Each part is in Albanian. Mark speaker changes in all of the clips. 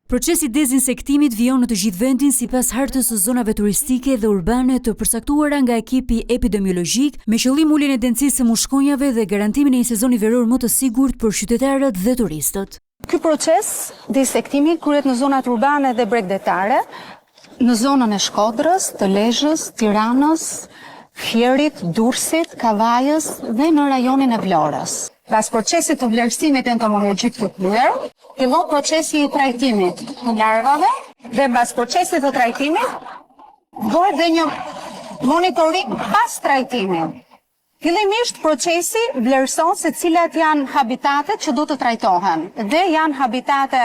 Speaker 1: Procesi dezinsektimit vijon në të gjithë vendin sipas hartës së zonave turistike dhe urbane të përcaktuara nga ekipi epidemiologjik me qëllim uljen e dencisë së mushkonjave dhe garantimin e një sezoni veror më të sigurt për qytetarët dhe turistët.
Speaker 2: Ky proces dezinsektimi kryhet në zonat urbane dhe bregdetare, në zonën e Shkodrës, të Lezhës, Tiranës, Fierit, Durrësit, Kavajës dhe në rajonin e Vlorës. Pas procesit të vlerësimit entomologjik të kryer, fillon procesi i trajtimit të larvave dhe pas procesit të trajtimit bëhet dhe një monitoring pas trajtimit. Fillimisht procesi vlerëson se cilat janë habitatet që do të trajtohen dhe janë habitate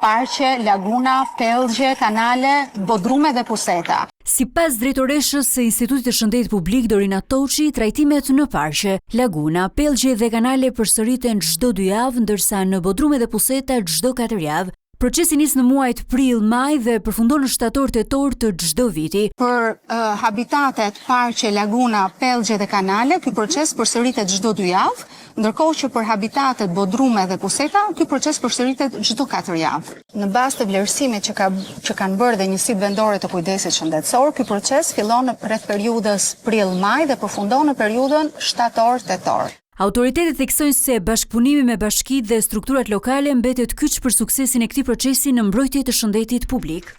Speaker 2: parqe, laguna, pellgje, kanale, bodrume dhe puseta.
Speaker 1: Sipas drejtoreshës së Institutit të Shëndetit Publik Dorina Toçi, trajtimet në parqe, laguna, pellgje dhe kanale përsëriten çdo 2 javë, ndërsa në bodrume dhe puseta çdo 4 javë. Procesi nis në muajt prill-maj dhe përfundon në shtator-tetor të çdo viti.
Speaker 2: Për habitatet parqe, laguna, pellgje dhe kanale, ky proces përsëritet çdo 2 javë, ndërkohë që për habitatet bodrume dhe puseta, ky proces përsëritet çdo 4 javë. Në bazë të vlerësimit që kanë bërë dhe njësitë vendore të kujdesit shëndetësor, ky proces fillon rreth periudhës prill-maj dhe përfundon në periudhën shtator-tetor.
Speaker 1: Autoritetet theksojnë se bashkëpunimi me bashkitë dhe strukturat lokale mbetet kyç për suksesin e këtij procesi në mbrojtje të shëndetit publik.